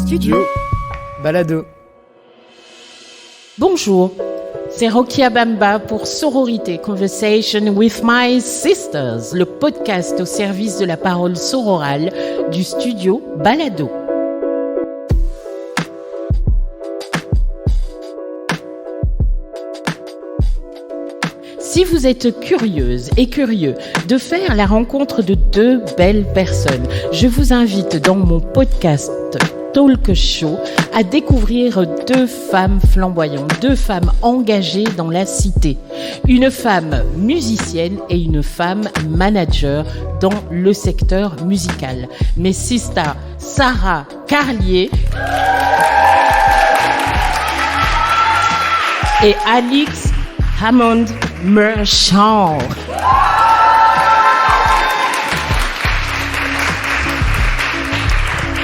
Studio Balado. Bonjour, c'est Rokia Bamba pour Sororité Conversation with My Sisters, le podcast au service de la parole sororale du studio Balado. Si vous êtes curieuse et curieux de faire la rencontre de deux belles personnes, je vous invite dans mon podcast Talk Show à découvrir deux femmes flamboyantes, deux femmes engagées dans la cité. Une femme musicienne et une femme manager dans le secteur musical. Mes sisters Sarah Carlier et Alix Hammond Merchant.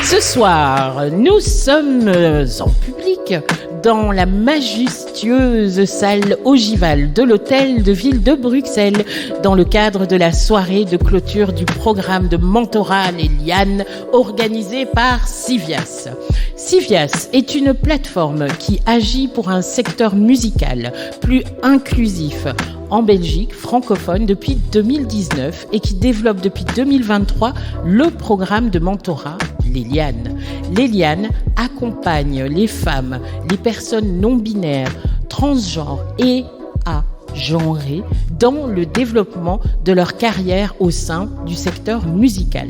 Ce soir, nous sommes en public dans la majestueuse salle ogivale de l'hôtel de ville de Bruxelles dans le cadre de la soirée de clôture du programme de mentorat Les Lianes organisé par Civias. Civias est une plateforme qui agit pour un secteur musical plus inclusif en Belgique francophone depuis 2019 et qui développe depuis 2023 le programme de mentorat Les Lianes. Les Lianes accompagnent les femmes, les personnes non binaires, transgenres et agenrées dans le développement de leur carrière au sein du secteur musical.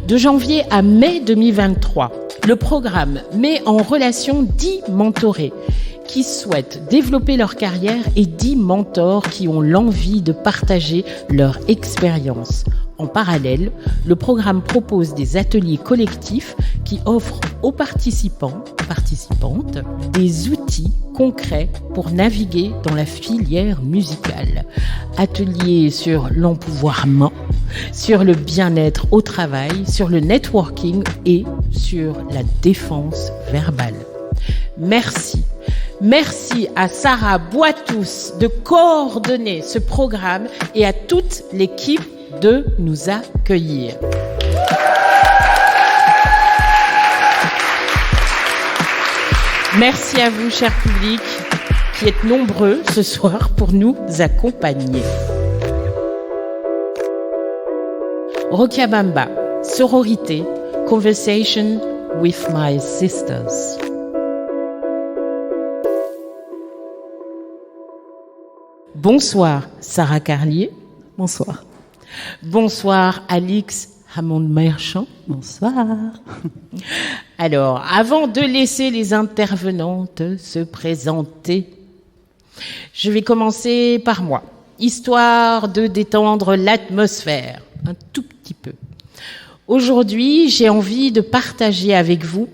De janvier à mai 2023, le programme met en relation 10 mentorés qui souhaitent développer leur carrière et 10 mentors qui ont l'envie de partager leur expérience. En parallèle, le programme propose des ateliers collectifs qui offrent aux participantes des outils concrets pour naviguer dans la filière musicale. Ateliers sur l'empouvoirment, sur le bien-être au travail, sur le networking et sur la défense verbale. Merci à Sarah Boitous de coordonner ce programme et à toute l'équipe de nous accueillir. Merci à vous, cher public, qui êtes nombreux ce soir pour nous accompagner. Rokia Bamba, Sororité, Conversation with My Sisters. Bonsoir, Sarah Carlier. Bonsoir. Bonsoir, Alix Hammond Merchant. Bonsoir. Alors, avant de laisser les intervenantes se présenter, je vais commencer par moi, histoire de détendre l'atmosphère un tout petit peu. Aujourd'hui, j'ai envie de partager avec vous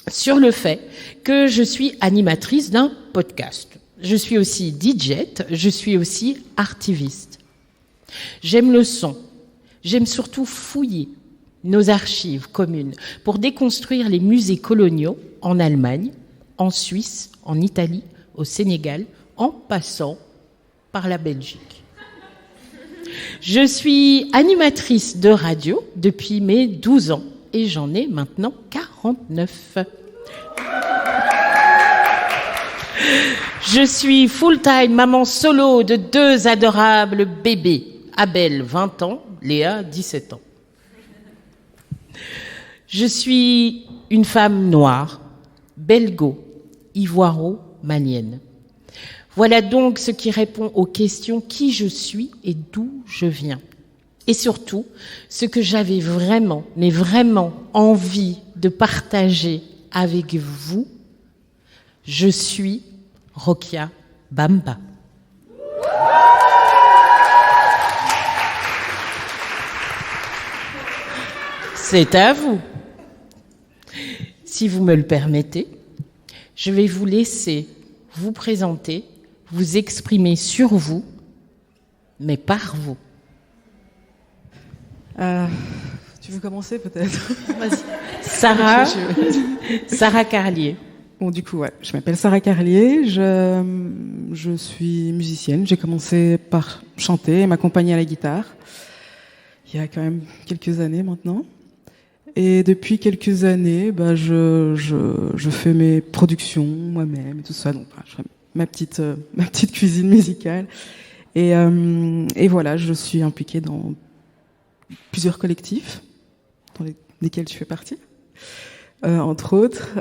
sur le fait que je suis animatrice d'un podcast. Je suis aussi DJ, je suis aussi archiviste. J'aime le son. J'aime surtout fouiller nos archives communes pour déconstruire les musées coloniaux en Allemagne, en Suisse, en Italie, au Sénégal, en passant par la Belgique. Je suis animatrice de radio depuis mes 12 ans et j'en ai maintenant 49. Je suis full-time maman solo de 2 adorables bébés. Abel, 20 ans, Léa, 17 ans. Je suis une femme noire, belgo-ivoiro-malienne. Voilà donc ce qui répond aux questions qui je suis et d'où je viens. Et surtout, ce que j'avais vraiment, mais vraiment envie de partager avec vous. Je suis Rokia Bamba. C'est à vous. Si vous me le permettez, je vais vous laisser vous présenter, vous exprimer sur vous, mais par vous. Tu veux commencer peut-être? Vas-y. Sarah Carlier. Bon, du coup, ouais, je m'appelle Sarah Carlier, je suis musicienne. J'ai commencé par chanter et m'accompagner à la guitare il y a quand même quelques années maintenant. Et depuis quelques années, je fais mes productions moi-même et tout ça. Donc, je fais ma petite cuisine musicale. Et voilà, je suis impliquée dans plusieurs collectifs dans lesquels je fais partie. Entre autres,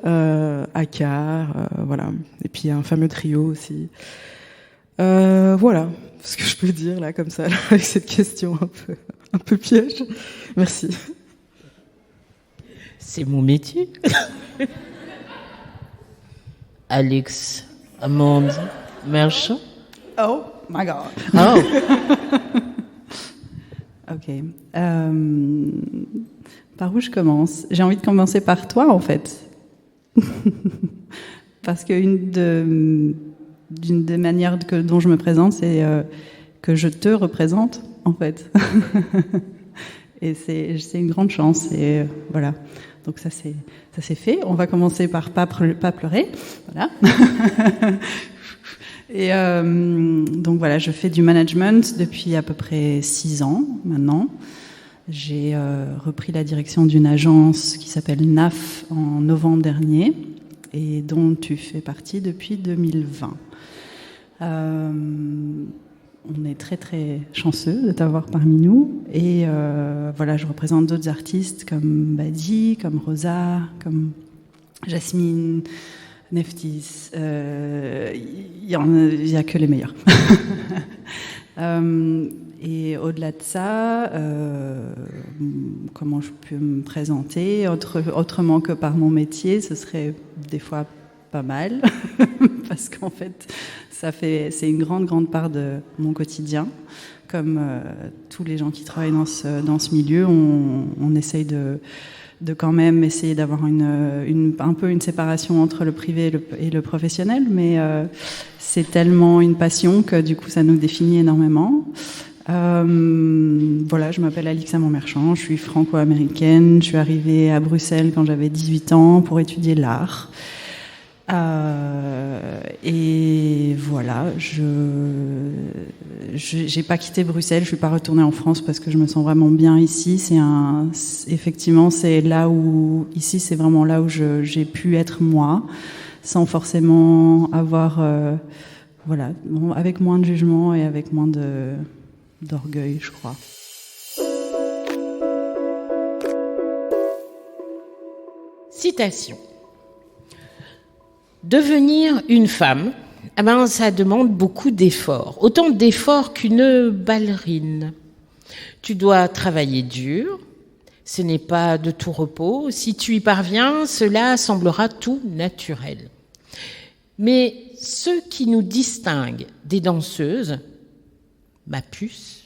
ACAR, voilà. Et puis un fameux trio aussi. Voilà ce que je peux dire là, comme ça, là, avec cette question un peu piège. Merci. C'est mon métier. Alex Amande Merchant. Oh my God. Oh. Ok. Par où je commence? J'ai envie de commencer par toi, en fait. Parce qu'une des manières dont je me présente, c'est que je te représente, en fait. Et c'est une grande chance. Et voilà. Donc ça c'est fait. On va commencer par pas pleurer. Voilà. Et donc voilà, je fais du management depuis à peu près 6 ans maintenant. J'ai repris la direction d'une agence qui s'appelle NAF en novembre dernier et dont tu fais partie depuis 2020. On est très très chanceux de t'avoir parmi nous et voilà, je représente d'autres artistes comme Badi, comme Rosa, comme Jasmine, Neftis. Il y a que les meilleurs. Et au-delà de ça, comment je peux me présenter autrement que par mon métier, ce serait des fois pas mal, parce qu'en fait, c'est une grande part de mon quotidien. Comme tous les gens qui travaillent dans ce milieu, on essaye de quand même essayer d'avoir un peu une séparation entre le privé et le professionnel, mais c'est tellement une passion que du coup ça nous définit énormément. Voilà, je m'appelle Alix Amand-Merchant, je suis franco-américaine, je suis arrivée à Bruxelles quand j'avais 18 ans pour étudier l'art. Et voilà, j'ai pas quitté Bruxelles, je suis pas retournée en France parce que je me sens vraiment bien ici. Effectivement, c'est là où, ici, c'est vraiment là où j'ai pu être moi, sans forcément avoir, voilà, avec moins de jugement et avec moins d'orgueil, je crois. Citation. Devenir une femme, ça demande beaucoup d'efforts. Autant d'efforts qu'une ballerine. Tu dois travailler dur. Ce n'est pas de tout repos. Si tu y parviens, cela semblera tout naturel. Mais ce qui nous distingue des danseuses, ma puce,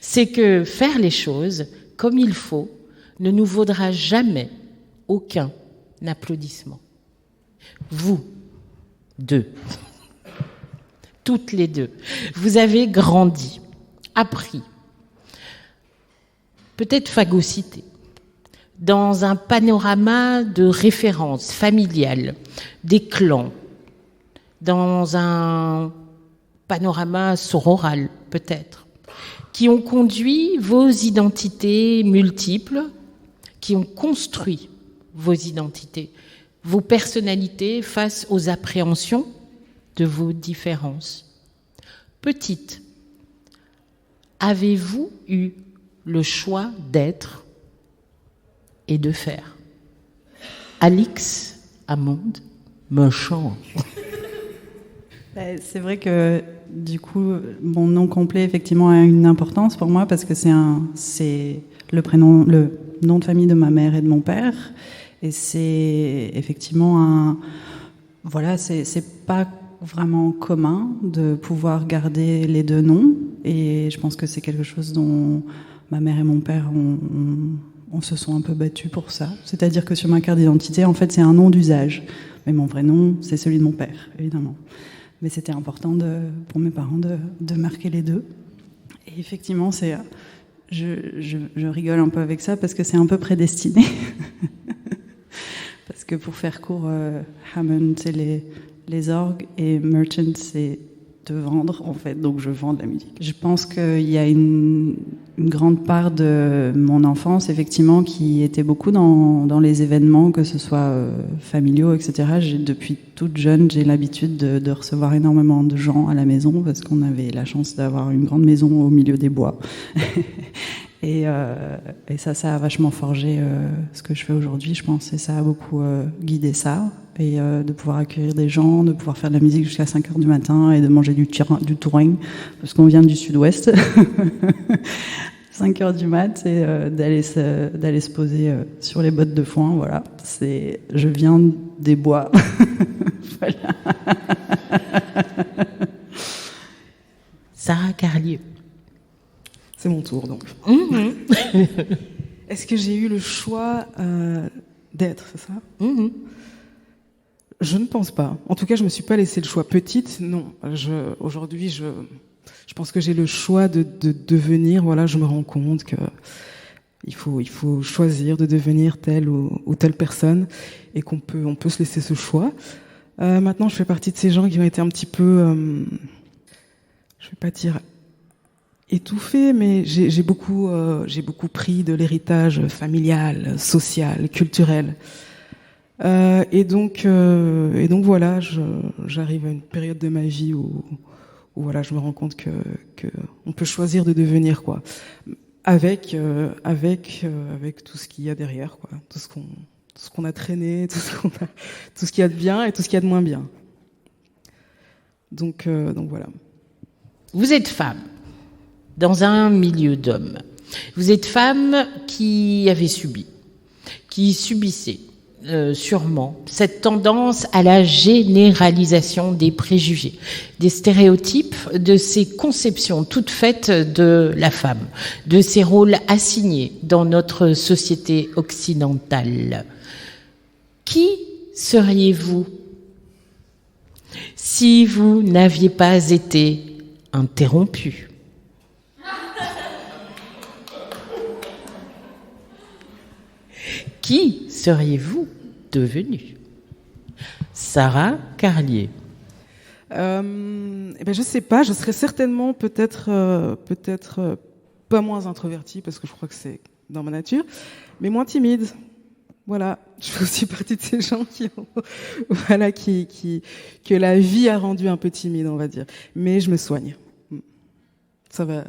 c'est que faire les choses comme il faut ne nous vaudra jamais aucun applaudissement. Vous, deux, toutes les deux, vous avez grandi, appris, peut-être phagocyté, dans un panorama de références familiales, des clans, dans un panorama sororal, peut-être, qui ont conduit vos identités multiples, qui ont construit vos identités, vos personnalités face aux appréhensions de vos différences. Petite, avez-vous eu le choix d'être et de faire? Alix Amand-Merchant. C'est vrai que du coup, mon nom complet effectivement a une importance pour moi parce que c'est le nom de famille de ma mère et de mon père. Et c'est effectivement c'est pas vraiment commun de pouvoir garder les deux noms. Et je pense que c'est quelque chose dont ma mère et mon père on se sont un peu battus pour ça. C'est-à-dire que sur ma carte d'identité, en fait, c'est un nom d'usage. Mais mon vrai nom, c'est celui de mon père, évidemment. Mais c'était important pour mes parents de marquer les deux. Et effectivement, je rigole un peu avec ça parce que c'est un peu prédestiné. Parce que pour faire court, Hammond, c'est les orgues et Merchant, c'est de vendre, en fait. Donc je vends de la musique. Je pense qu'il y a une une grande part de mon enfance, effectivement, qui était beaucoup dans les événements, que ce soit familiaux, etc. Depuis toute jeune, j'ai l'habitude de recevoir énormément de gens à la maison, parce qu'on avait la chance d'avoir une grande maison au milieu des bois. Et ça a vachement forgé ce que je fais aujourd'hui, je pense, et ça a beaucoup guidé ça. Et de pouvoir accueillir des gens, de pouvoir faire de la musique jusqu'à 5h du matin et de manger du touring, parce qu'on vient du sud-ouest. 5h du mat, et d'aller se poser sur les bottes de foin, voilà. Je viens des bois. Voilà. Sarah Carlier. C'est mon tour, donc. Est-ce que j'ai eu le choix d'être, c'est ça? Je ne pense pas. En tout cas, je me suis pas laissé le choix. Petite, non. Aujourd'hui, je pense que j'ai le choix de devenir. Voilà, je me rends compte que il faut choisir de devenir telle ou telle personne, et on peut se laisser ce choix. Maintenant, je fais partie de ces gens qui ont été un petit peu, je vais pas dire étouffés, mais j'ai beaucoup pris de l'héritage familial, social, culturel. Et donc voilà, j'arrive à une période de ma vie où voilà, je me rends compte que on peut choisir de devenir quoi, avec tout ce qu'il y a derrière, quoi, tout ce qu'on a traîné, tout ce qu'il y a de bien et tout ce qu'il y a de moins bien. Donc voilà. Vous êtes femme dans un milieu d'hommes. Vous êtes femme qui avait subi, qui subissait sûrement cette tendance à la généralisation des préjugés, des stéréotypes, de ces conceptions toutes faites de la femme, de ses rôles assignés dans notre société occidentale. Qui seriez-vous si vous n'aviez pas été interrompue? Qui seriez-vous devenue? Sarah Carlier. Je sais pas, je serais certainement peut-être pas moins introvertie, parce que je crois que c'est dans ma nature, mais moins timide. Voilà, je fais aussi partie de ces gens que la vie a rendu un peu timide, on va dire. Mais je me soigne. Ça va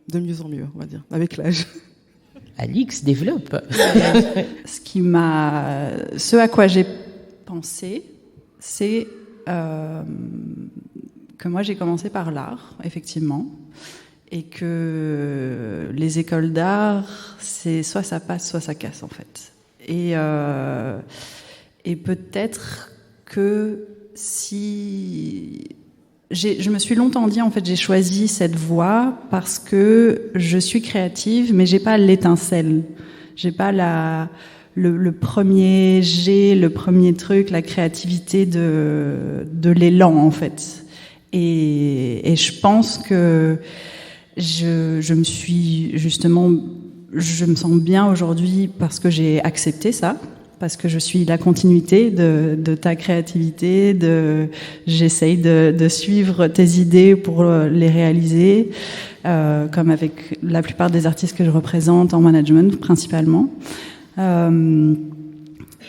de mieux en mieux, on va dire, avec l'âge. Alix développe. Ce à quoi j'ai pensé, c'est que moi j'ai commencé par l'art, effectivement, et que les écoles d'art, c'est soit ça passe, soit ça casse, en fait. Et peut-être que si... Je me suis longtemps dit, en fait, j'ai choisi cette voie parce que je suis créative, mais j'ai pas l'étincelle. J'ai pas le premier jet, le premier truc, la créativité de l'élan, en fait. Et je pense que je me suis justement, je me sens bien aujourd'hui parce que j'ai accepté ça. Parce que je suis la continuité de ta créativité, j'essaye de suivre tes idées pour les réaliser, comme avec la plupart des artistes que je représente en management principalement.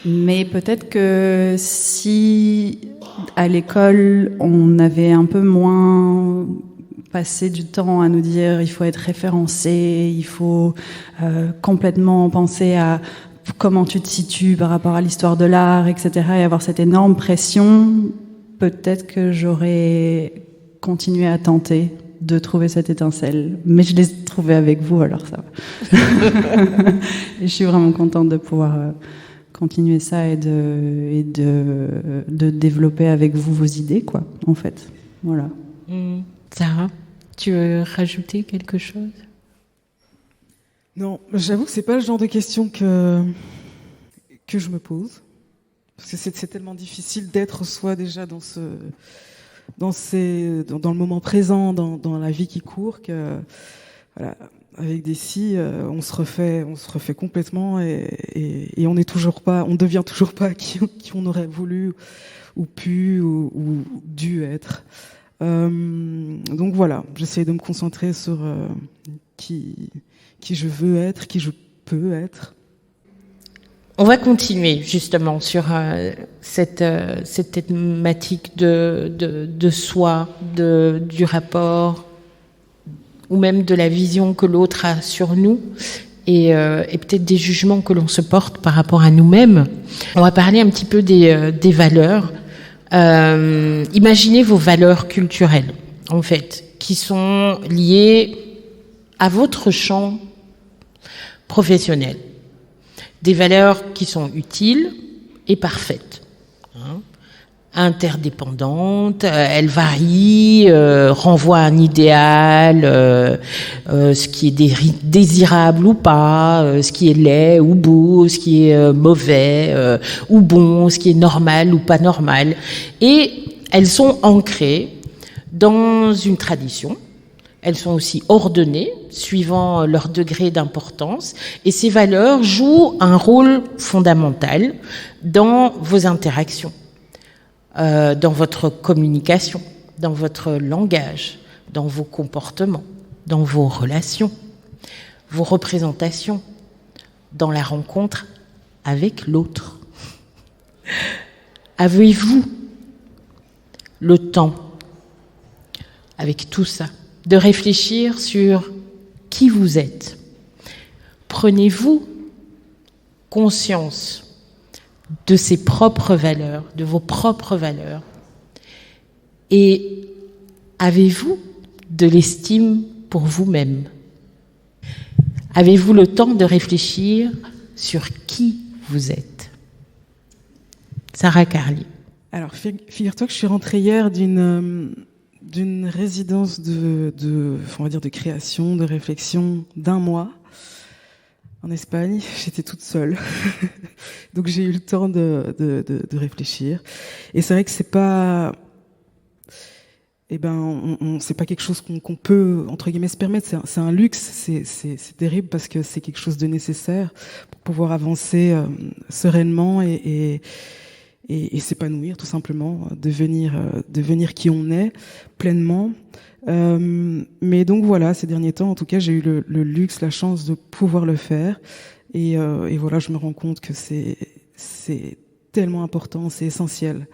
Mais peut-être que si à l'école on avait un peu moins passé du temps à nous dire il faut être référencé, il faut complètement penser à comment tu te situes par rapport à l'histoire de l'art, etc., et avoir cette énorme pression, peut-être que j'aurais continué à tenter de trouver cette étincelle. Mais je l'ai trouvée avec vous, alors ça va. Et je suis vraiment contente de pouvoir continuer ça et de développer avec vous vos idées, quoi, en fait. Voilà. Sarah, tu veux rajouter quelque chose ? Non, j'avoue que c'est pas le genre de question que je me pose, parce que c'est tellement difficile d'être soi déjà dans le moment présent, dans la vie qui court, que voilà, avec des si, on se refait complètement et on devient toujours pas qui on aurait voulu ou pu ou dû être. Donc voilà, j'essaie de me concentrer sur qui je veux être, qui je peux être. On va continuer justement sur cette thématique de soi, du rapport, ou même de la vision que l'autre a sur nous, et peut-être des jugements que l'on se porte par rapport à nous-mêmes. On va parler un petit peu des valeurs. Imaginez vos valeurs culturelles, en fait, qui sont liées à votre champ professionnel. Des valeurs qui sont utiles et parfaites, hein, interdépendantes, elles varient, renvoient à un idéal, ce qui est désirable ou pas, ce qui est laid ou beau, ce qui est mauvais ou bon, ce qui est normal ou pas normal. Et elles sont ancrées dans une tradition. Elles sont aussi ordonnées, suivant leur degré d'importance. Et ces valeurs jouent un rôle fondamental dans vos interactions, dans votre communication, dans votre langage, dans vos comportements, dans vos relations, vos représentations, dans la rencontre avec l'autre. Avez-vous le temps, avec tout ça, de réfléchir sur qui vous êtes? Prenez-vous conscience de ses propres valeurs, de vos propres valeurs? Et avez-vous de l'estime pour vous-même? Avez-vous le temps de réfléchir sur qui vous êtes? Sarah Carli. Alors, figure-toi que je suis rentrée hier d'une résidence on va dire de création, de réflexion d'1 mois en Espagne. J'étais toute seule, donc j'ai eu le temps de réfléchir. Et c'est vrai que c'est pas, c'est pas quelque chose qu'on peut entre guillemets se permettre. C'est un luxe. C'est terrible parce que c'est quelque chose de nécessaire pour pouvoir avancer sereinement et s'épanouir, tout simplement, devenir qui on est pleinement. Mais donc voilà, ces derniers temps, en tout cas, j'ai eu le luxe, la chance de pouvoir le faire. Et voilà, je me rends compte que c'est tellement important, c'est essentiel.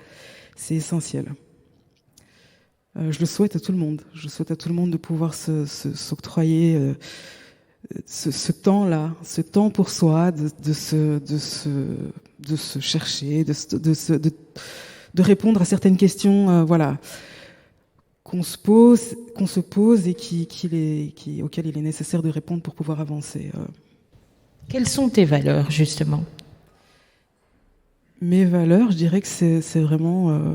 C'est essentiel. Je le souhaite à tout le monde. Je souhaite à tout le monde de pouvoir s'octroyer ce temps-là, ce temps pour soi, de se chercher, de répondre à certaines questions, voilà, qu'on se pose et auxquelles il est nécessaire de répondre pour pouvoir avancer. Quelles sont tes valeurs, justement? Mes valeurs, je dirais que c'est vraiment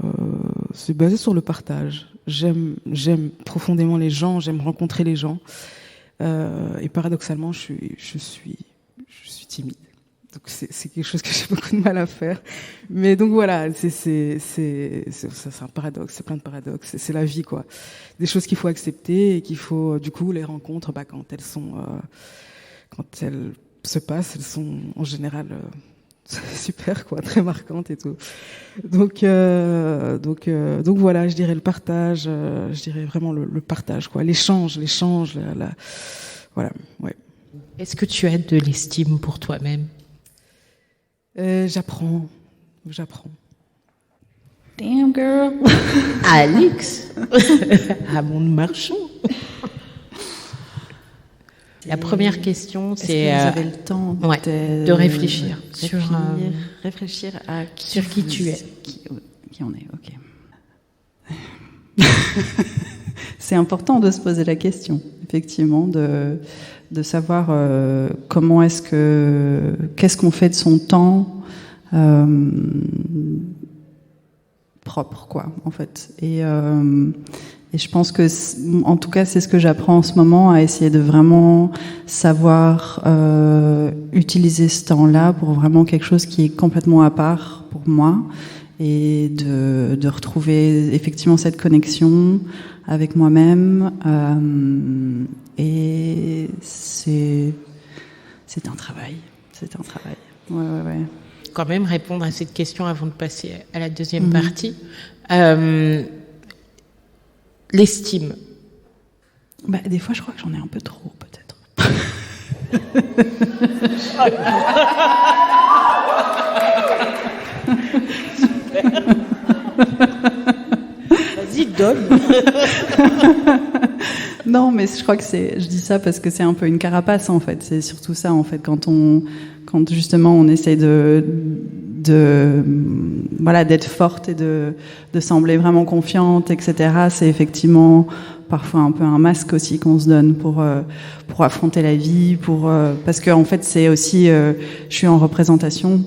c'est basé sur le partage. J'aime profondément les gens, j'aime rencontrer les gens. Et paradoxalement, je suis timide. Donc c'est quelque chose que j'ai beaucoup de mal à faire. Mais donc voilà, c'est un paradoxe, c'est plein de paradoxes. C'est la vie, quoi. Des choses qu'il faut accepter et qu'il faut, du coup, les rencontres, quand elles se passent, elles sont en général super, quoi, très marquantes et tout. Donc voilà, je dirais le partage, je dirais vraiment le partage, quoi, l'échange, voilà, ouais. Est-ce que tu as de l'estime pour toi-même? J'apprends. Damn girl. Alix. À mon marchand. La première question, c'est est-ce que vous avez le temps de réfléchir sur qui tu es, qui on est. Ok. C'est important de se poser la question, effectivement, de savoir comment qu'est-ce qu'on fait de son temps propre, quoi, en fait. Et je pense que, en tout cas, c'est ce que j'apprends en ce moment, à essayer de vraiment savoir utiliser ce temps-là pour vraiment quelque chose qui est complètement à part pour moi, et de retrouver effectivement cette connexion avec moi-même. Et c'est un travail. C'est un travail. Ouais. Quand même répondre à cette question avant de passer à la deuxième partie. L'estime. Des fois, je crois que j'en ai un peu trop, peut-être. Vas-y, donne. Non, mais je crois que je dis ça parce que c'est un peu une carapace en fait. C'est surtout ça en fait quand justement on essaie voilà, d'être forte et de sembler vraiment confiante, etc. C'est effectivement parfois un peu un masque aussi qu'on se donne pour affronter la vie, parce que en fait c'est aussi, je suis en représentation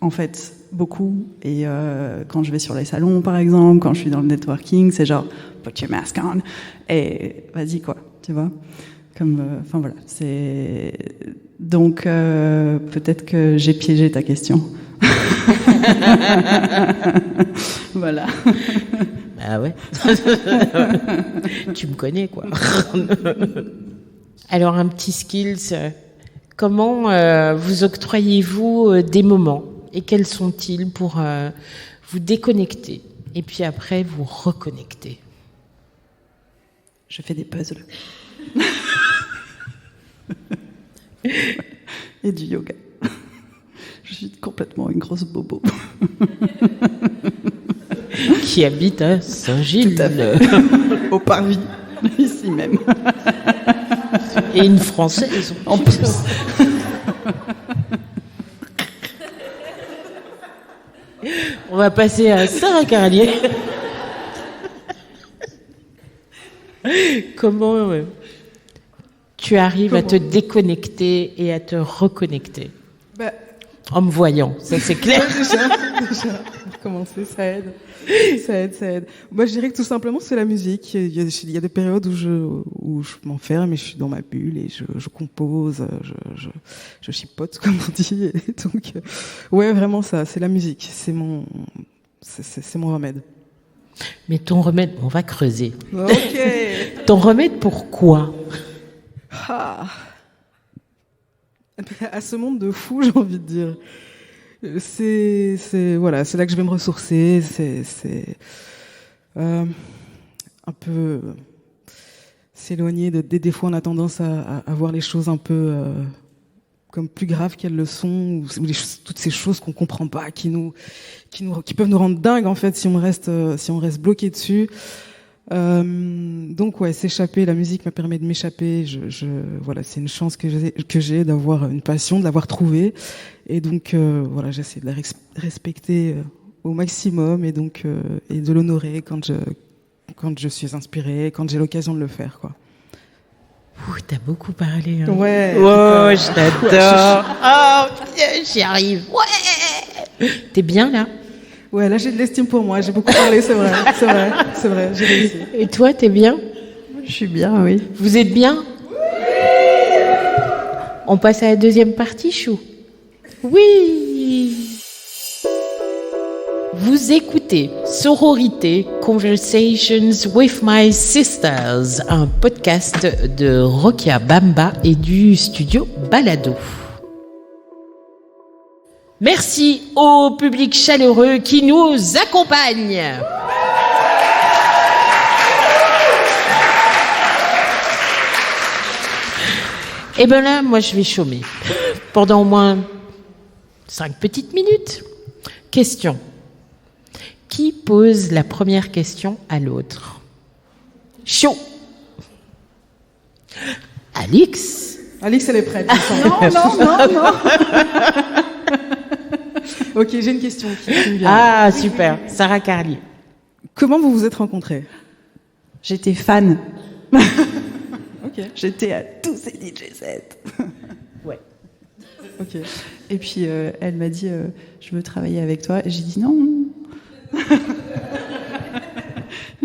en fait beaucoup, et quand je vais sur les salons par exemple, quand je suis dans le networking, c'est genre put your mask on et vas-y quoi, tu vois, comme enfin voilà, c'est donc peut-être que j'ai piégé ta question. Voilà. Ah ouais. Tu me connais, quoi. Alors, un petit skills. Comment vous octroyez-vous des moments et quels sont-ils pour vous déconnecter et puis après vous reconnecter? Je fais des puzzles. Et du yoga. Je suis complètement une grosse bobo. Qui habite à Saint-Gilles. Tout à fait. Au Parvis, ici même. Et une Française. En plus. On va passer à Sarah-Carlier. Comment tu arrives à te déconnecter et à te reconnecter? En me voyant, ça c'est clair. Déjà, pour commencer, ça aide. Moi, je dirais que tout simplement, c'est la musique. Il y a des périodes où je m'enferme et je suis dans ma bulle et je compose, je chipote, comme on dit. Et donc, ouais, vraiment ça, c'est la musique. C'est mon remède. Mais ton remède, on va creuser. Ok. Ton remède, pourquoi? À ce monde de fous, j'ai envie de dire. Voilà, c'est là que je vais me ressourcer. C'est un peu s'éloigner des fois on a tendance à voir les choses un peu comme plus graves qu'elles le sont, ou toutes ces choses qu'on comprend pas, qui peuvent nous rendre dingues en fait si on reste bloqué dessus. Donc ouais, s'échapper, la musique me permet de m'échapper. Voilà, c'est une chance que j'ai d'avoir une passion, de l'avoir trouvée, et donc voilà, j'essaie de la respecter au maximum, et donc et de l'honorer quand je suis inspirée, quand j'ai l'occasion de le faire, quoi. Ouh, t'as beaucoup parlé. Hein. Ouais. Oh, je t'adore. Oh, j'y arrive. Ouais. T'es bien là? Ouais, là j'ai de l'estime pour moi. J'ai beaucoup parlé, c'est vrai, j'ai réussi. Et toi, t'es bien? Je suis bien, oui. Vous êtes bien? On passe à la deuxième partie, Chou. Oui. Vous écoutez Sororité Conversations with My Sisters, un podcast de Rokia Bamba et du studio Balado. Merci au public chaleureux qui nous accompagne. Et ben là, moi je vais chômer pendant au moins 5 petites minutes. Question. Qui pose la première question à l'autre? Chaud. Alix, elle est prête. Non. Ok, j'ai une question qui me vient. Ah, super. Sarah-Carlier. Comment vous vous êtes rencontrés? J'étais fan. Ok. J'étais à tous ces DJ sets. Ouais. Ok. Et puis elle m'a dit je veux travailler avec toi. Et j'ai dit non.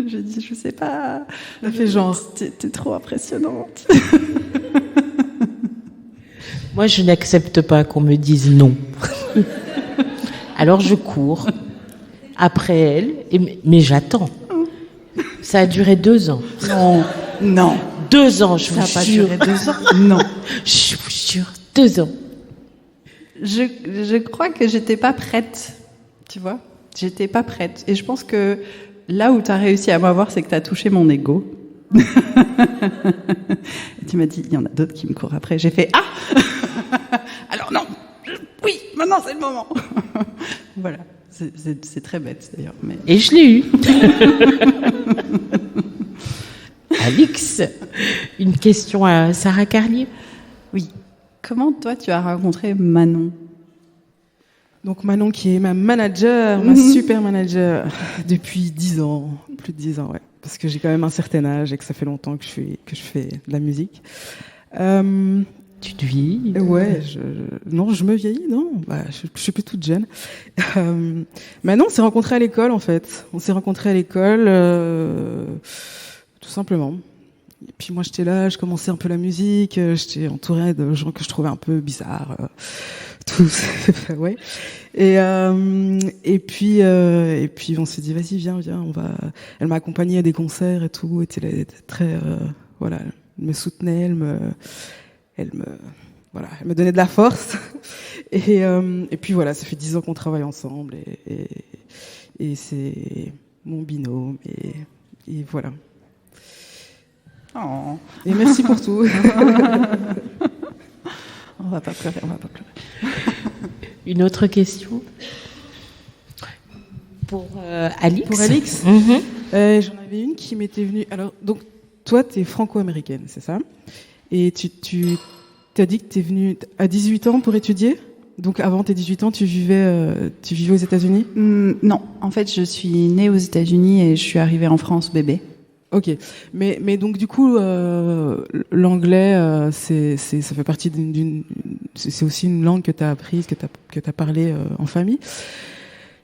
J'ai dit je sais pas. Elle fait genre. T'es trop impressionnante. Moi, je n'accepte pas qu'on me dise non. Alors, je cours après elle, mais j'attends. Ça a duré 2 ans. Non. 2 ans, je Ça vous a pas jure. duré 2 ans. Non. Je vous jure, 2 ans. Je crois que j'étais pas prête. Tu vois? J'étais pas prête. Et je pense que là où t'as réussi à m'avoir, c'est que t'as touché mon ego. tu m'as dit, il y en a d'autres qui me courent après. J'ai fait, ah alors non, oui, maintenant c'est le moment. Voilà, c'est très bête d'ailleurs. Mais... Et je l'ai eu. Alix, une question à Sarah Carlier. Oui. Comment toi tu as rencontré Manon? Donc Manon qui est ma manager, ma super manager depuis 10 ans, plus de 10 ans, ouais. Parce que j'ai quand même un certain âge et que ça fait longtemps que je fais de la musique. Tu te vis? Ouais, non, je me vieillis, non. Bah, je suis plus toute jeune. Manon, on s'est rencontrés à l'école, en fait. On s'est rencontrés à l'école, tout simplement. Et puis moi, j'étais là, je commençais un peu la musique, j'étais entourée de gens que je trouvais un peu bizarres, tous, ouais. Et puis on s'est dit, vas-y, viens, on va. Elle m'a accompagnée à des concerts et tout, et elle était très, voilà, elle me soutenait, elle me donnait de la force. Et puis voilà, ça fait 10 ans qu'on travaille ensemble, et c'est mon binôme, et voilà. Oh. Et merci pour tout. On va pas pleurer. Une autre question pour Alix. Pour Alix, j'en avais une qui m'était venue. Alors, donc, toi, t'es franco-américaine, c'est ça? Et tu t'as dit que t'es venue à 18 ans pour étudier? Donc, avant tes 18 ans, tu vivais aux États-Unis? Non, en fait, je suis née aux États-Unis et je suis arrivée en France bébé. Ok, mais donc du coup l'anglais ça fait partie c'est aussi une langue que t'as apprise, que t'as parlé en famille.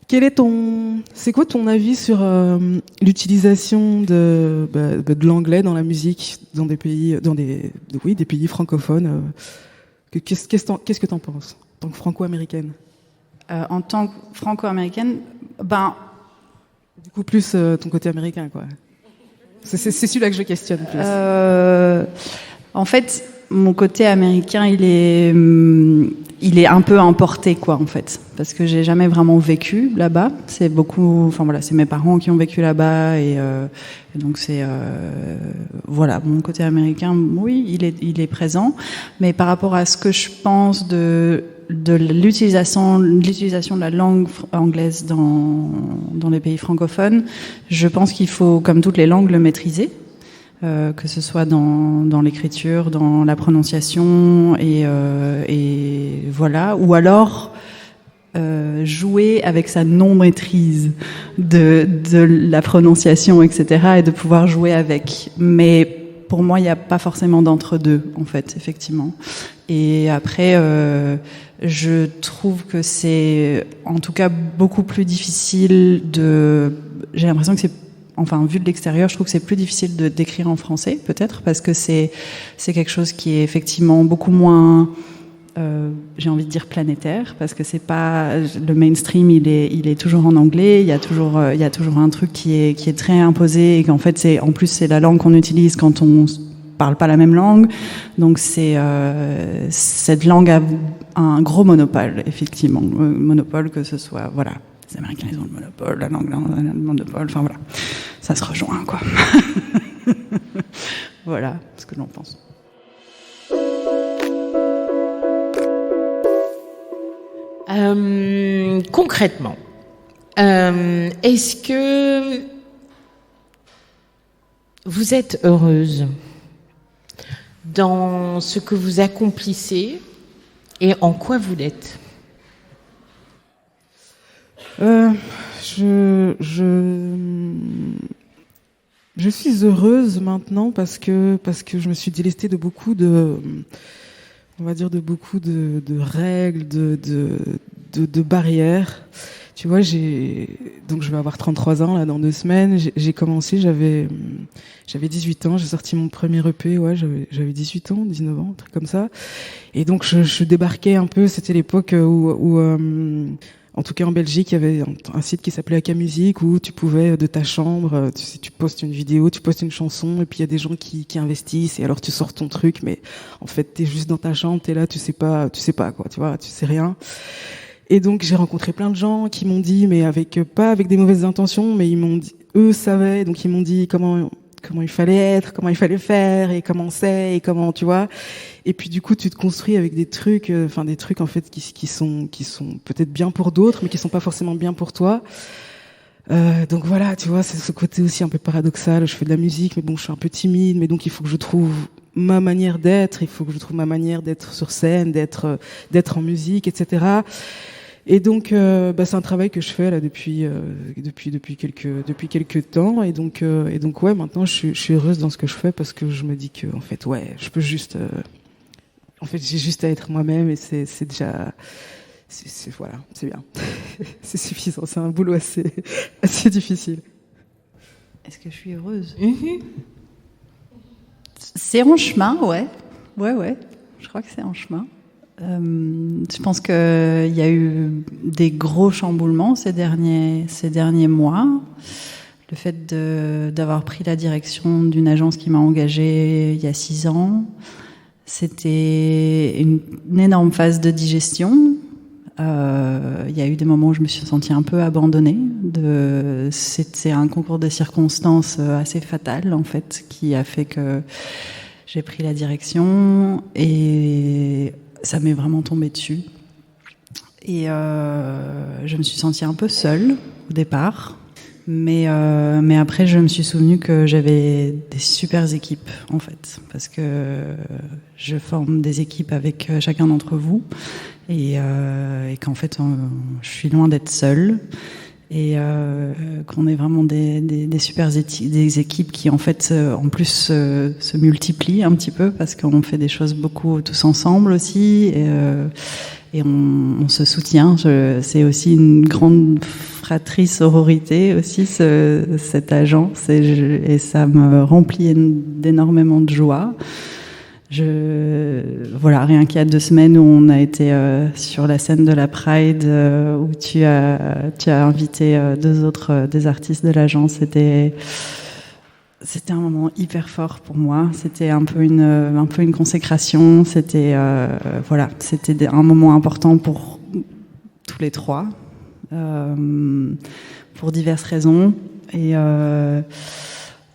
C'est quoi ton avis sur l'utilisation de l'anglais dans la musique dans des pays des pays francophones? Qu'est-ce que t'en penses en tant que franco-américaine? En tant que franco-américaine, du coup plus ton côté américain, quoi. C'est celui-là que je questionne plus. En fait, mon côté américain, il est un peu importé, quoi, en fait, parce que j'ai jamais vraiment vécu là-bas. C'est mes parents qui ont vécu là-bas, et donc voilà, mon côté américain, oui, il est présent, mais par rapport à ce que je pense de l'utilisation de la langue anglaise dans les pays francophones, je pense qu'il faut, comme toutes les langues, le maîtriser, que ce soit dans l'écriture, dans la prononciation, et voilà, ou alors jouer avec sa non-maîtrise de la prononciation, etc., et de pouvoir jouer avec. Mais pour moi, il n'y a pas forcément d'entre-deux, en fait, effectivement. Et après, je trouve que c'est, en tout cas, beaucoup plus difficile j'ai l'impression que vu de l'extérieur, je trouve que c'est plus difficile de d'écrire en français, peut-être, parce que c'est quelque chose qui est effectivement beaucoup moins, j'ai envie de dire planétaire, parce que c'est pas le mainstream, il est toujours en anglais. Il y a toujours un truc qui est très imposé, et qu'en fait c'est la langue qu'on utilise quand on parle pas la même langue. Donc cette langue a un gros monopole, effectivement, monopole, que ce soit, voilà, les Américains, ils ont le monopole, la langue, le monopole, enfin voilà, ça se rejoint, quoi. Voilà ce que j'en pense. Concrètement, est-ce que vous êtes heureuse dans ce que vous accomplissez et en quoi vous l'êtes? Je suis heureuse maintenant parce que je me suis délestée de beaucoup de règles, de barrières. Tu vois, donc je vais avoir 33 ans là dans 2 semaines. J'ai commencé, j'avais 18 ans, j'ai sorti mon premier EP, ouais, j'avais 18 ans, 19 ans, un truc comme ça. Et donc je débarquais un peu, c'était l'époque où en tout cas en Belgique, il y avait un site qui s'appelait Akamusic, où tu pouvais, de ta chambre, tu postes une vidéo, tu postes une chanson, et puis il y a des gens qui investissent, et alors tu sors ton truc, mais en fait t'es juste dans ta chambre, t'es là, tu sais pas quoi, tu vois, tu sais rien. Et donc j'ai rencontré plein de gens qui m'ont dit, mais pas avec des mauvaises intentions, mais ils m'ont dit, eux savaient, donc ils m'ont dit comment il fallait être, comment il fallait faire, et comment c'est, et comment, tu vois. Et puis du coup, tu te construis avec des trucs, des trucs en fait qui sont peut-être bien pour d'autres, mais qui sont pas forcément bien pour toi. Donc voilà, tu vois, c'est ce côté aussi un peu paradoxal. Je fais de la musique, mais bon, je suis un peu timide, mais donc il faut que je trouve ma manière d'être, il faut que je trouve ma manière d'être sur scène, d'être en musique, etc. Et donc, c'est un travail que je fais là depuis quelques temps, et donc ouais, maintenant je suis heureuse dans ce que je fais parce que je me dis que en fait, ouais, je peux juste, en fait, j'ai juste à être moi-même et c'est déjà, voilà, c'est bien, c'est suffisant. C'est un boulot assez difficile. Est-ce que je suis heureuse? C'est en chemin, ouais. Je crois que c'est en chemin. Je pense qu'il y a eu des gros chamboulements ces derniers mois. Le fait d'avoir pris la direction d'une agence qui m'a engagée il y a 6 ans, c'était une énorme phase de digestion. Il y a eu des moments où je me suis sentie un peu abandonnée. C'était un concours de circonstances assez fatal, en fait, qui a fait que j'ai pris la direction et ça m'est vraiment tombé dessus. Et je me suis sentie un peu seule au départ. Mais après, je me suis souvenu que j'avais des super équipes, en fait. Parce que je forme des équipes avec chacun d'entre vous. Et qu'en fait, je suis loin d'être seule. Et qu'on est vraiment des super des équipes qui, en fait, en plus, se multiplient un petit peu. Parce qu'on fait des choses beaucoup tous ensemble aussi. Et on se soutient. C'est aussi une grande fratrie sororité aussi, cette agence, et ça me remplit d'énormément de joie. Voilà, rien qu'il y a 2 semaines où on a été sur la scène de la Pride, où tu as invité 2 autres des artistes de l'agence. C'était un moment hyper fort pour moi. C'était un peu une consécration. C'était c'était un moment important pour tous les 3, pour diverses raisons. Et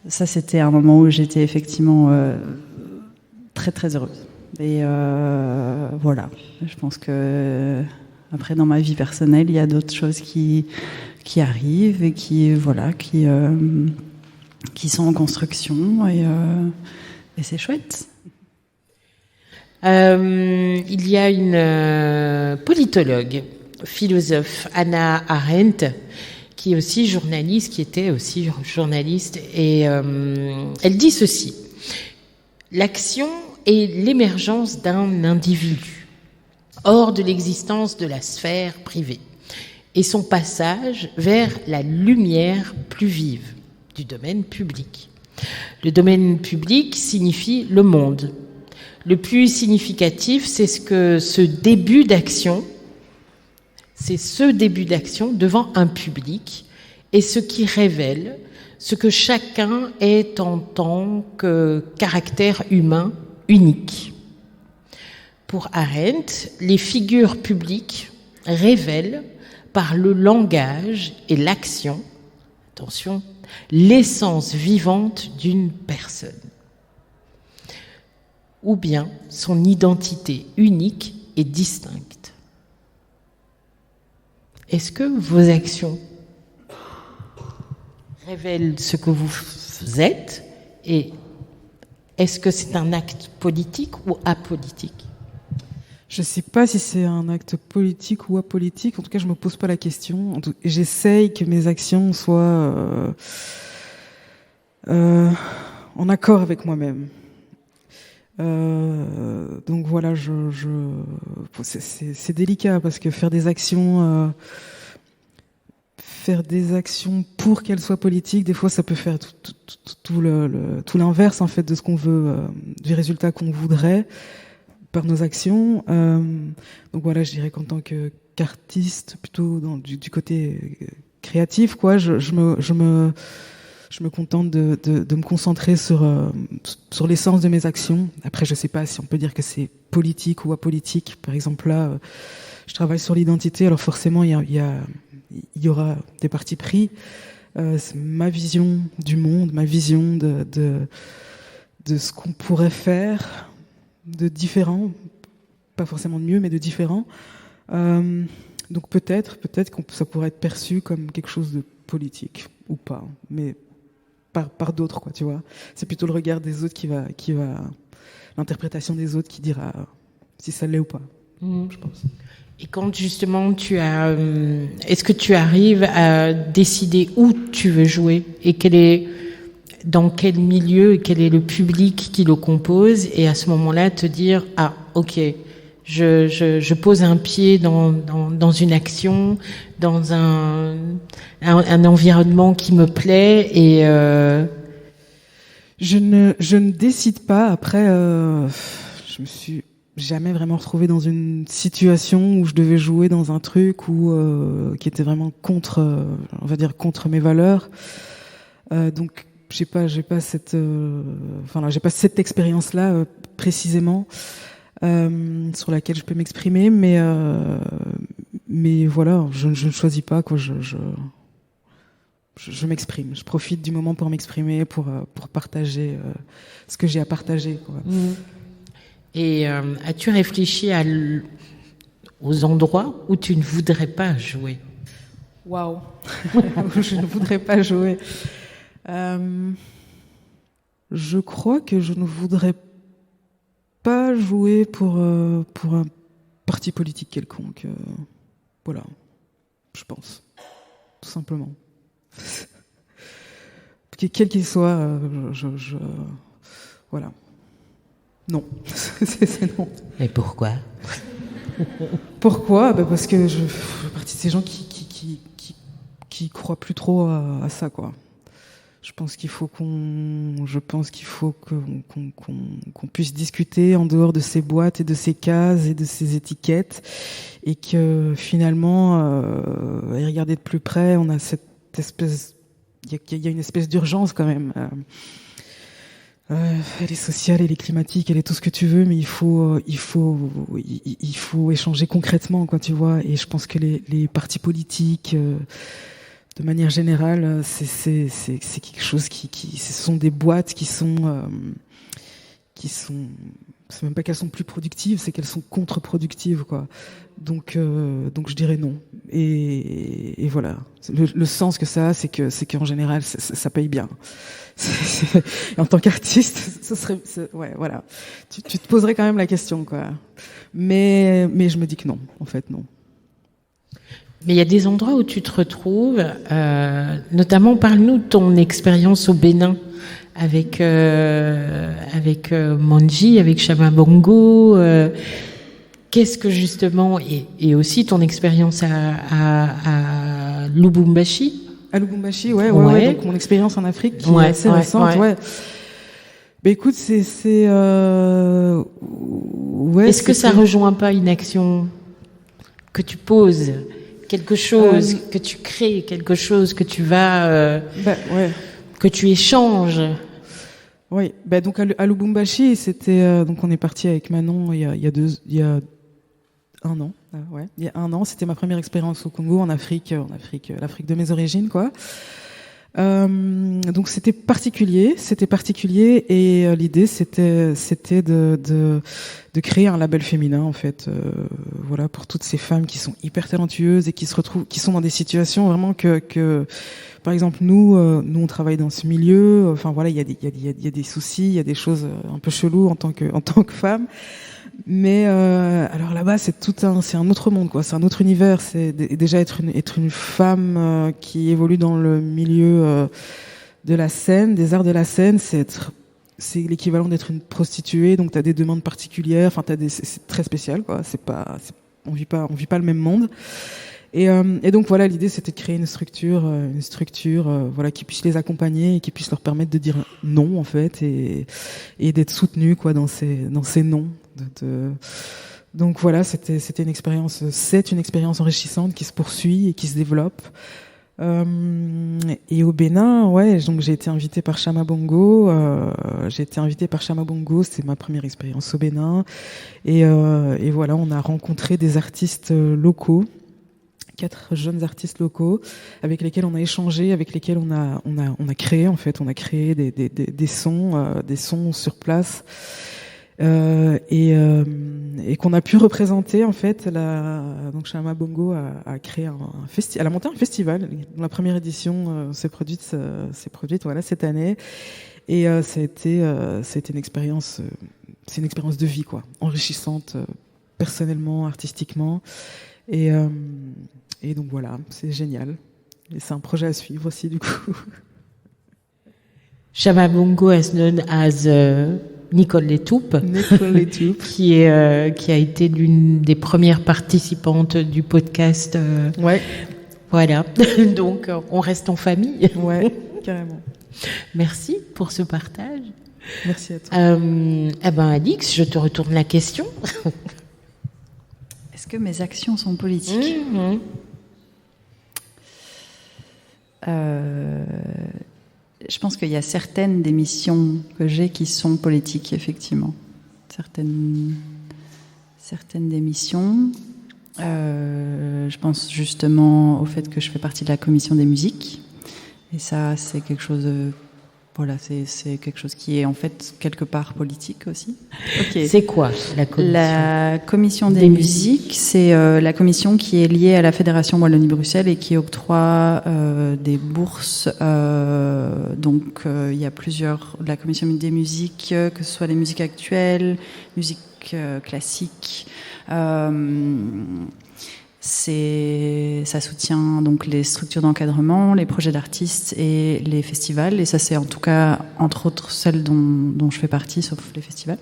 ça, c'était un moment où j'étais effectivement très très heureuse. Et voilà. Je pense que après, dans ma vie personnelle, il y a d'autres choses qui arrivent et qui sont en construction, et c'est chouette. Il y a une politologue, philosophe, Hannah Arendt, qui était aussi journaliste, et elle dit ceci: l'action est l'émergence d'un individu hors de l'existence de la sphère privée et son passage vers la lumière plus vive du domaine public. Le domaine public signifie le monde. Le plus significatif, c'est ce début d'action devant un public, et ce qui révèle ce que chacun est en tant que caractère humain unique. Pour Arendt, les figures publiques révèlent par le langage et l'action, attention, l'essence vivante d'une personne, ou bien son identité unique et distincte. Est-ce que vos actions révèlent ce que vous êtes, et est-ce que c'est un acte politique ou apolitique? Je sais pas si c'est un acte politique ou apolitique. En tout cas, je me pose pas la question. J'essaye que mes actions soient en accord avec moi-même. Donc voilà, c'est délicat parce que faire des actions pour qu'elles soient politiques, des fois, ça peut faire tout l'inverse en fait de ce qu'on veut, du résultat qu'on voudrait par nos actions. Donc voilà, je dirais qu'en tant qu'artiste, plutôt du côté créatif, quoi, je me contente de me concentrer sur l'essence de mes actions. Après, je sais pas si on peut dire que c'est politique ou apolitique. Par exemple, là, je travaille sur l'identité, alors forcément, il y aura des partis pris. C'est ma vision du monde, ma vision de ce qu'on pourrait faire de différent, pas forcément de mieux, mais de différent. Donc peut-être que ça pourrait être perçu comme quelque chose de politique ou pas, mais par d'autres, quoi, tu vois. C'est plutôt le regard des autres qui va l'interprétation des autres qui dira si ça l'est ou pas, je pense. Et quand justement est-ce que tu arrives à décider où tu veux jouer et dans quel milieu et quel est le public qui le compose, et à ce moment-là te dire ok, je pose un pied dans une action, dans un environnement qui me plaît, et je ne décide pas. Après, je me suis jamais vraiment retrouvée dans une situation où je devais jouer dans un truc qui était vraiment contre mes valeurs. Donc j'ai pas cette expérience-là précisément sur laquelle je peux m'exprimer, mais voilà, je ne choisis pas, quoi. Je m'exprime, je profite du moment pour m'exprimer, pour partager ce que j'ai à partager, quoi. Et as-tu réfléchi aux endroits où tu ne voudrais pas jouer? Waouh. Je ne voudrais pas jouer. Je crois que je ne voudrais pas jouer pour un parti politique quelconque. Voilà, je pense, tout simplement. Quel qu'il soit, voilà. Non, c'est non. Mais pourquoi? Pourquoi? Parce que je fais partie de ces gens qui croient plus trop à ça, quoi. Je pense qu'il faut qu'on puisse discuter en dehors de ces boîtes et de ces cases et de ces étiquettes, et que finalement, à y regarder de plus près, on a cette espèce, il y a une espèce d'urgence quand même. Elle est sociale, elle est climatique, elle est tout ce que tu veux, mais il faut échanger concrètement, quoi, tu vois. Et je pense que les partis politiques, de manière générale, c'est quelque chose ce sont des boîtes qui sont, c'est même pas qu'elles sont plus productives, c'est qu'elles sont contre-productives, quoi. Donc je dirais non. Et voilà. Le sens que ça a, c'est qu'en général, ça paye bien. En tant qu'artiste, ouais, voilà. Tu te poserais quand même la question, quoi. Mais je me dis que non, en fait, non. Mais il y a des endroits où tu te retrouves, notamment parle-nous de ton expérience au Bénin avec Manji, avec Chama Bongo. Qu'est-ce que justement, et aussi ton expérience à Lubumbashi. À Lubumbashi, ouais. Donc mon expérience en Afrique qui est assez récente, ouais. Ben écoute, Est-ce que ça rejoint pas une action que tu poses, quelque chose que tu crées, quelque chose que tu vas, que tu échanges? Oui, donc à Lubumbashi, c'était donc on est parti avec Manon il y a un an. Il y a un an, c'était ma première expérience au Congo, en Afrique, l'Afrique de mes origines, quoi. Donc c'était particulier, et l'idée c'était de créer un label féminin, en fait, voilà, pour toutes ces femmes qui sont hyper talentueuses et qui sont dans des situations vraiment que par exemple nous on travaille dans ce milieu, enfin voilà, il y a des soucis, il y a des choses un peu cheloues en tant que femme. Mais alors là-bas, c'est un autre monde, quoi. C'est un autre univers. C'est déjà être une femme qui évolue dans le milieu de la scène, des arts de la scène. C'est l'équivalent d'être une prostituée. Donc t'as des demandes particulières. Enfin, c'est très spécial, quoi. On vit pas le même monde. Et donc voilà, l'idée c'était de créer une structure, voilà, qui puisse les accompagner et qui puisse leur permettre de dire non, en fait, et d'être soutenus, quoi, dans ces noms. Donc voilà, c'est une expérience enrichissante qui se poursuit et qui se développe. Et au Bénin, ouais, donc j'ai été invitée par Chama Bongo. C'est ma première expérience au Bénin. Et voilà, on a rencontré des artistes locaux 4 jeunes artistes locaux avec lesquels on a échangé, avec lesquels on a créé en fait, on a créé des sons sur place. Et qu'on a pu représenter en fait. Donc Shama Bongo a créé elle a monté un festival dont la première édition s'est produite voilà cette année, et ça a été une expérience de vie quoi, enrichissante personnellement, artistiquement, et donc voilà, c'est génial, et c'est un projet à suivre aussi du coup. Shama Bongo is known as Nicole Letoupe, qui a été l'une des premières participantes du podcast. Ouais. Voilà. Donc, on reste en famille. Ouais, carrément. Merci pour ce partage. Merci à toi. Alix, je te retourne la question. Est-ce que mes actions sont politiques ? Je pense qu'il y a certaines des missions que j'ai qui sont politiques, effectivement. Certaines des missions. Je pense justement au fait que je fais partie de la commission des musiques. Et ça, c'est quelque chose de... Voilà, c'est quelque chose qui est en fait quelque part politique aussi. Okay. C'est quoi la commission ? La commission des musiques, c'est la commission qui est liée à la Fédération Wallonie-Bruxelles et qui octroie des bourses. Donc il y a plusieurs, la commission des musiques, que ce soit les musiques actuelles, musique classique. Ça soutient donc les structures d'encadrement, les projets d'artistes et les festivals. Et ça, c'est en tout cas, entre autres, celles dont je fais partie, sauf les festivals.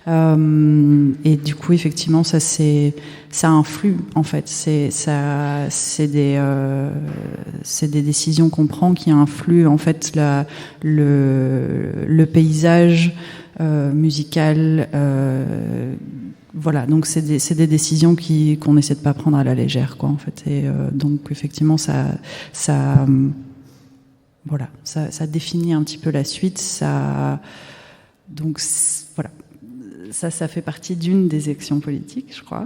Et du coup, effectivement, ça influe, en fait. C'est des décisions qu'on prend qui influent, en fait, le paysage musical. Voilà, donc c'est des décisions qu'on essaie de pas prendre à la légère, quoi, en fait. Et donc effectivement, ça définit un petit peu la suite. Donc voilà, ça fait partie d'une des actions politiques, je crois.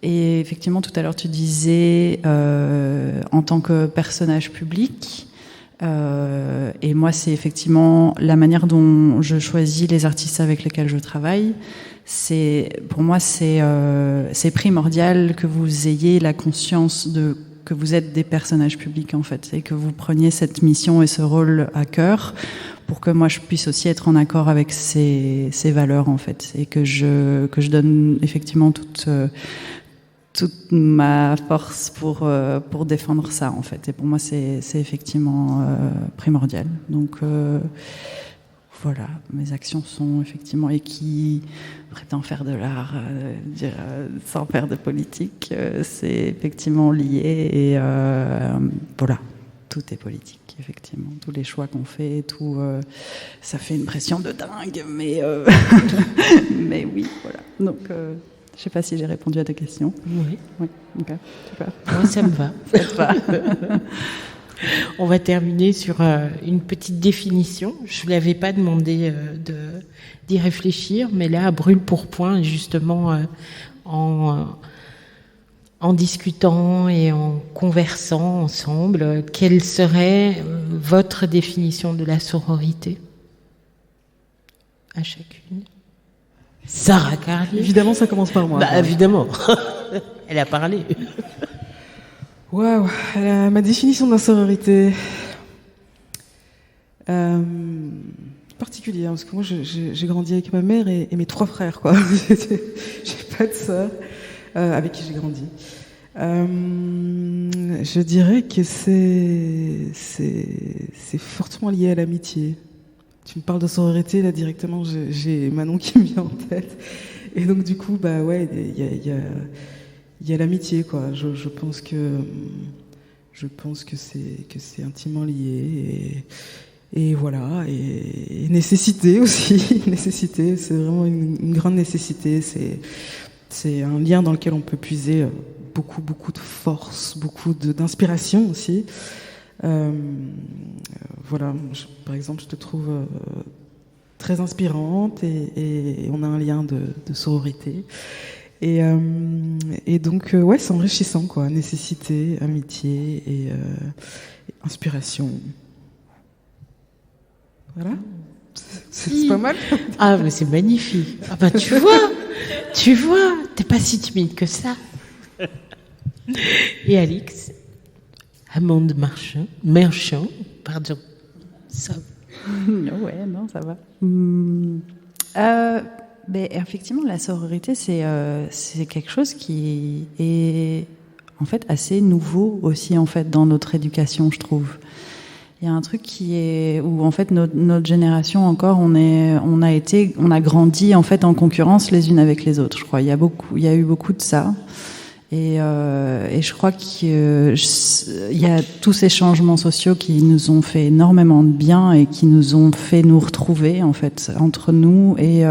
Et effectivement, tout à l'heure, tu disais en tant que personnage public. Et moi, c'est effectivement la manière dont je choisis les artistes avec lesquels je travaille. Pour moi, c'est primordial que vous ayez la conscience que vous êtes des personnages publics, en fait, et que vous preniez cette mission et ce rôle à cœur pour que moi je puisse aussi être en accord avec ces valeurs, en fait, et que je donne effectivement toute ma force pour défendre ça, en fait. Et pour moi, c'est effectivement primordial. Donc voilà, mes actions sont effectivement, et qui prétend faire de l'art sans faire de politique, c'est effectivement lié, et voilà, tout est politique, effectivement. Tous les choix qu'on fait, ça fait une pression de dingue, mais mais oui, voilà. Donc je sais pas si j'ai répondu à ta question. Oui. Ok, super. Moi, ça me va. Ça te va. On va terminer sur une petite définition. Je ne l'avais pas demandé d'y réfléchir, mais là, à brûle pour point, justement, en discutant et en conversant ensemble, quelle serait votre définition de la sororité ? À chacune. Sarah Carly. Évidemment, ça commence par moi. Bah, évidemment. Elle a parlé. Waouh, ma définition de la sororité particulière, parce que moi j'ai grandi avec ma mère et mes 3 frères, quoi. J'ai pas de sœur avec qui j'ai grandi. Je dirais que c'est fortement lié à l'amitié. Tu me parles de sororité, là directement j'ai Manon qui me vient en tête, et donc du coup bah ouais, il y a l'amitié, quoi. Je pense que c'est intimement lié, et voilà, et nécessité aussi. Nécessité, c'est vraiment une grande nécessité. C'est un lien dans lequel on peut puiser beaucoup de force, beaucoup d'inspiration aussi. Voilà, par exemple, je te trouve très inspirante, et on a un lien de sororité. Et donc, ouais, c'est enrichissant, quoi. Nécessité, amitié et inspiration. Voilà. C'est pas mal. Ah, mais c'est magnifique. Ah bah tu vois, t'es pas si timide que ça. Et Alix, Amande Merchant, pardon. Ça. Ouais, non, ça va. Mais effectivement, la sororité, c'est quelque chose qui est en fait assez nouveau aussi en fait dans notre éducation, je trouve. Il y a un truc qui est où en fait notre génération encore, on a grandi en fait en concurrence les unes avec les autres. Je crois il y a eu beaucoup de ça. Et je crois qu'il y a tous ces changements sociaux qui nous ont fait énormément de bien et qui nous ont fait nous retrouver en fait entre nous et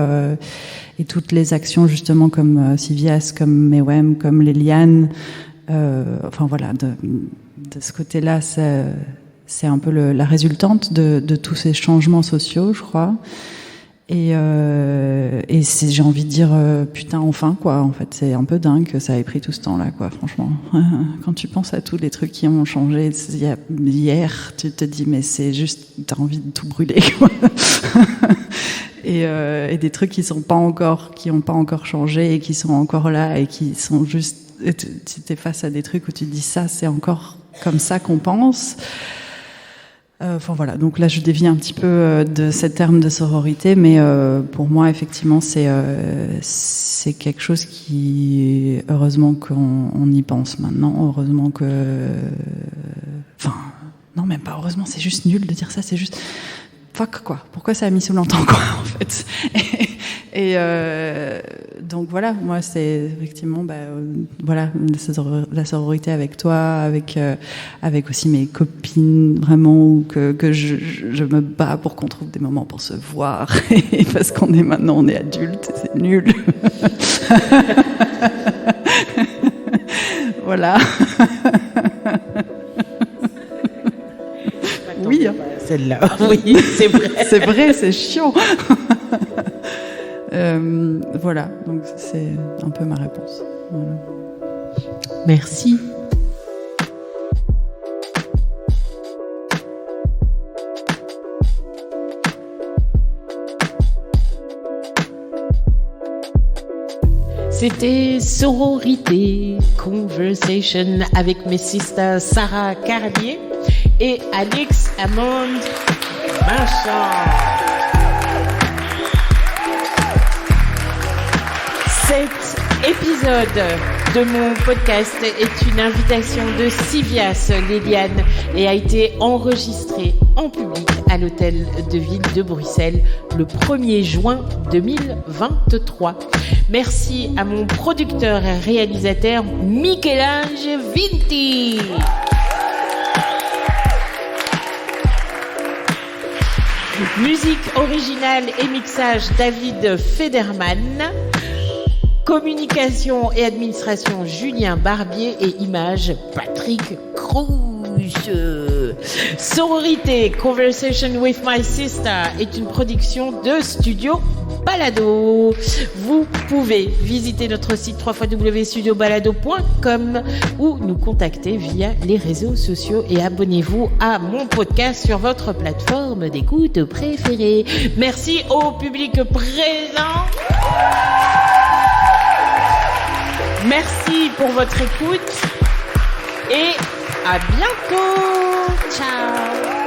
toutes les actions justement comme Civias, comme Mewem, comme Léliane. Enfin voilà, de ce côté-là, c'est un peu la résultante de tous ces changements sociaux, je crois. Et j'ai envie de dire, putain, enfin, quoi. En fait, c'est un peu dingue que ça ait pris tout ce temps-là, quoi, franchement. Quand tu penses à tous les trucs qui ont changé hier, tu te dis, mais c'est juste, t'as envie de tout brûler, quoi. Et des trucs qui ont pas encore changé et qui sont encore là et qui sont juste, tu t'es face à des trucs où tu te dis ça, c'est encore comme ça qu'on pense. Enfin voilà, donc là je dévie un petit peu de ces termes de sororité, mais pour moi effectivement c'est quelque chose qui, heureusement qu'on y pense maintenant, heureusement que, enfin non même pas heureusement, c'est juste nul de dire ça, c'est juste fuck quoi, pourquoi ça a mis si longtemps quoi en fait. Et donc voilà, moi c'est effectivement voilà la sororité avec toi, avec aussi mes copines vraiment, ou que je me bats pour qu'on trouve des moments pour se voir et parce qu'on est adultes, c'est nul. Voilà. Oui. Celle-là. Oui, c'est vrai. C'est vrai, c'est chiant. Voilà, donc c'est un peu ma réponse. Voilà. Merci. C'était Sororité Conversation avec mes sisters Sarah Carlier et Alix Amande Merchant. Cet épisode de mon podcast est une invitation de Civias Léliane et a été enregistré en public à l'Hôtel de Ville de Bruxelles le 1er juin 2023. Merci à mon producteur et réalisateur Michel-Ange Vinti. Musique originale et mixage David Federman. Communication et administration Julien Barbier et images Patrick Cruz. Sororité Conversation with my sister est une production de Studio Balado. Vous pouvez visiter notre site www.studiobalado.com ou nous contacter via les réseaux sociaux et abonnez-vous à mon podcast sur votre plateforme d'écoute préférée. Merci au public présent. Merci pour votre écoute et à bientôt. Ciao.